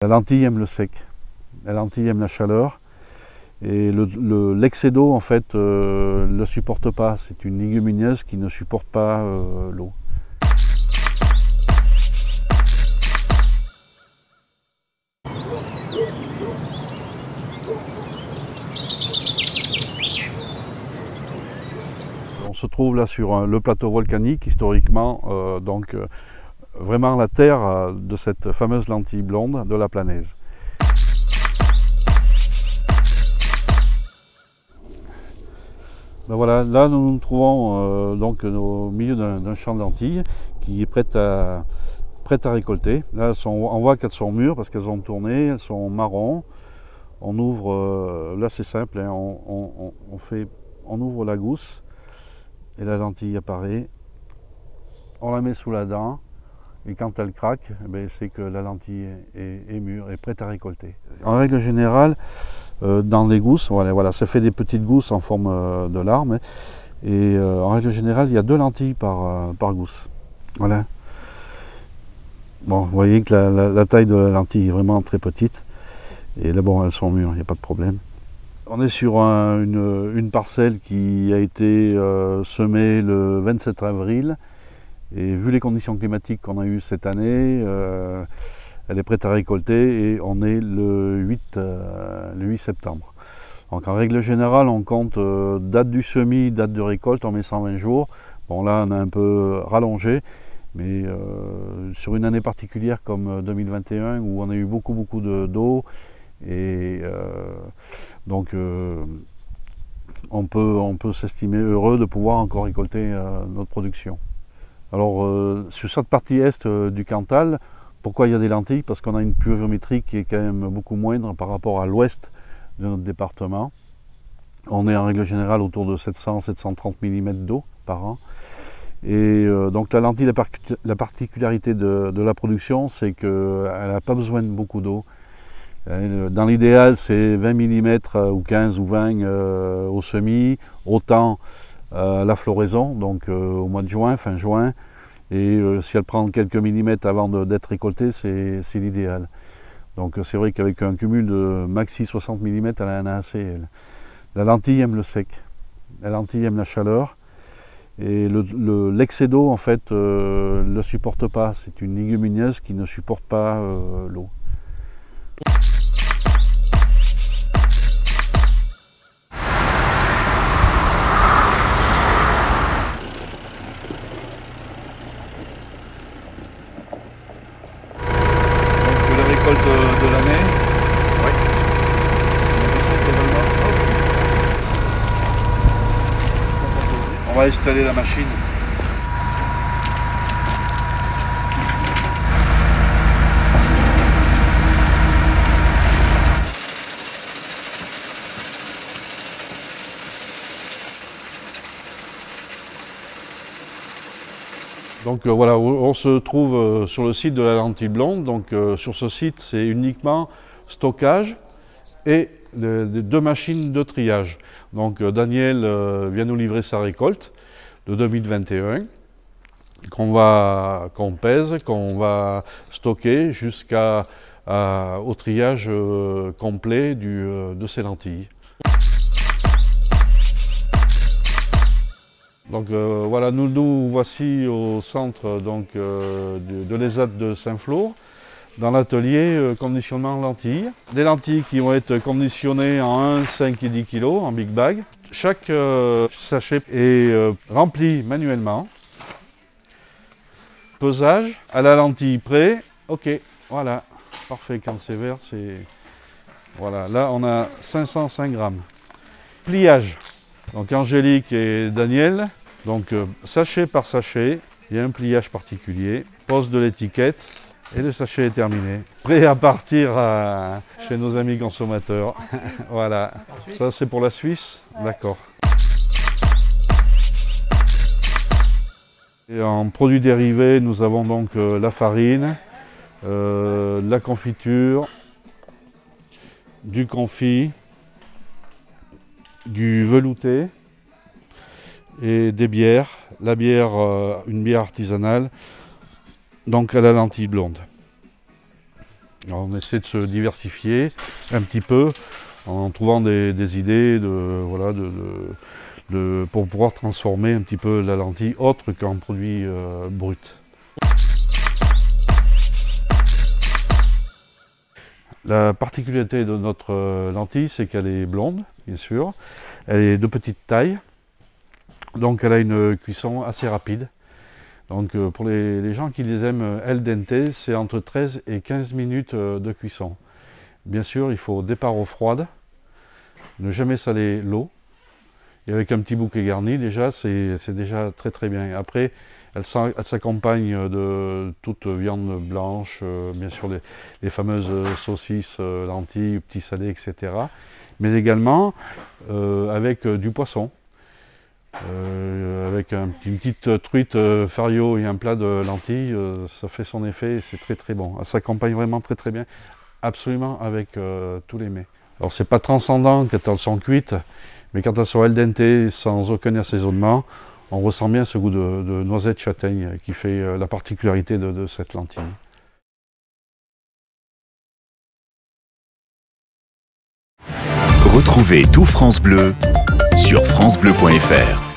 La lentille aime le sec, la lentille aime la chaleur et l'excès d'eau en fait ne le supporte pas. C'est une légumineuse qui ne supporte pas l'eau. On se trouve là sur le plateau volcanique, historiquement, vraiment la terre de cette fameuse lentille blonde de la Planaise. Ben voilà, là nous nous trouvons donc au milieu d'un champ de lentilles qui est prêt à récolter. Là on voit qu'elles sont mûres parce qu'elles ont tourné, elles sont marron. On ouvre, là c'est simple, hein, on ouvre la gousse et la lentille apparaît. On la met sous la dent. Et quand elle craque, c'est que la lentille est mûre et prête à récolter. En règle générale, dans les gousses, voilà, ça fait des petites gousses en forme de larmes. Et en règle générale, il y a 2 lentilles par gousse. Voilà. Bon, vous voyez que la taille de la lentille est vraiment très petite. Et là, bon, elles sont mûres, il n'y a pas de problème. On est sur une parcelle qui a été semée le 27 avril. Et vu les conditions climatiques qu'on a eues cette année, elle est prête à récolter et on est le 8 septembre. Donc en règle générale, on compte date du semis, date de récolte, on met 120 jours. Bon là, on a un peu rallongé, mais sur une année particulière comme 2021 où on a eu beaucoup d'eau, et donc on peut s'estimer heureux de pouvoir encore récolter notre production. Alors sur cette partie est du Cantal, pourquoi il y a des lentilles? Parce qu'on a une pluviométrie qui est quand même beaucoup moindre par rapport à l'ouest de notre département. On est en règle générale autour de 700-730 mm d'eau par an. Et donc la lentille, la particularité de la production, c'est qu'elle n'a pas besoin de beaucoup d'eau. Dans l'idéal, c'est 20 mm ou 15 ou 20 au semis, autant la floraison, donc au mois de juin, fin juin, et si elle prend quelques millimètres avant d'être récoltée, c'est l'idéal. Donc c'est vrai qu'avec un cumul de maxi 60 mm, elle en a assez. Elle. La lentille aime le sec, la lentille aime la chaleur, et l'excès d'eau en fait ne le supporte pas. C'est une légumineuse qui ne supporte pas l'eau. De l'année. Oui. On va installer la machine. Donc voilà, on se trouve sur le site de la lentille blonde. Donc sur ce site, c'est uniquement stockage et 2 machines de triage. Donc Daniel vient nous livrer sa récolte de 2021 qu'on pèse, qu'on va stocker jusqu'au triage complet de ces lentilles. Donc voilà, nous voici au centre de l'ESAT de Saint-Flour, dans l'atelier conditionnement lentilles. Des lentilles qui vont être conditionnées en 1, 5 et 10 kg en big bag. Chaque sachet est rempli manuellement. Pesage à la lentille près. Ok, voilà, parfait. Quand c'est vert, c'est... Voilà, là on a 505 grammes. Pliage. Donc Angélique et Daniel. Donc sachet par sachet, il y a un pliage particulier, pose de l'étiquette et le sachet est terminé. Prêt à partir chez nos amis consommateurs. Voilà, ça c'est pour la Suisse, d'accord. Et en produits dérivés, nous avons donc la farine, la confiture, du confit, du velouté, et des bières, la bière, une bière artisanale, donc à la lentille blonde. Alors, on essaie de se diversifier un petit peu en trouvant des idées voilà, pour pouvoir transformer un petit peu la lentille autre qu'en produit brut. La particularité de notre lentille, c'est qu'elle est blonde, bien sûr. Elle est de petite taille, donc elle a une cuisson assez rapide. Donc pour les gens qui les aiment al dente, c'est entre 13 et 15 minutes de cuisson. Bien sûr, il faut départ eau froide, ne jamais saler l'eau. Et avec un petit bouquet garni, déjà, c'est déjà très très bien. Après, elle s'accompagne de toute viande blanche, bien sûr les fameuses saucisses, lentilles, petits salés, etc. Mais également avec du poisson. Avec une petite truite fario et un plat de lentilles, ça fait son effet et c'est très très bon. Elle s'accompagne vraiment très très bien, absolument avec tous les mets. Alors c'est pas transcendant quand elles sont cuites, mais quand elles sont al dente sans aucun assaisonnement, on ressent bien ce goût de noisette châtaigne qui fait la particularité de cette lentille. Retrouvez tout France Bleu sur francebleu.fr.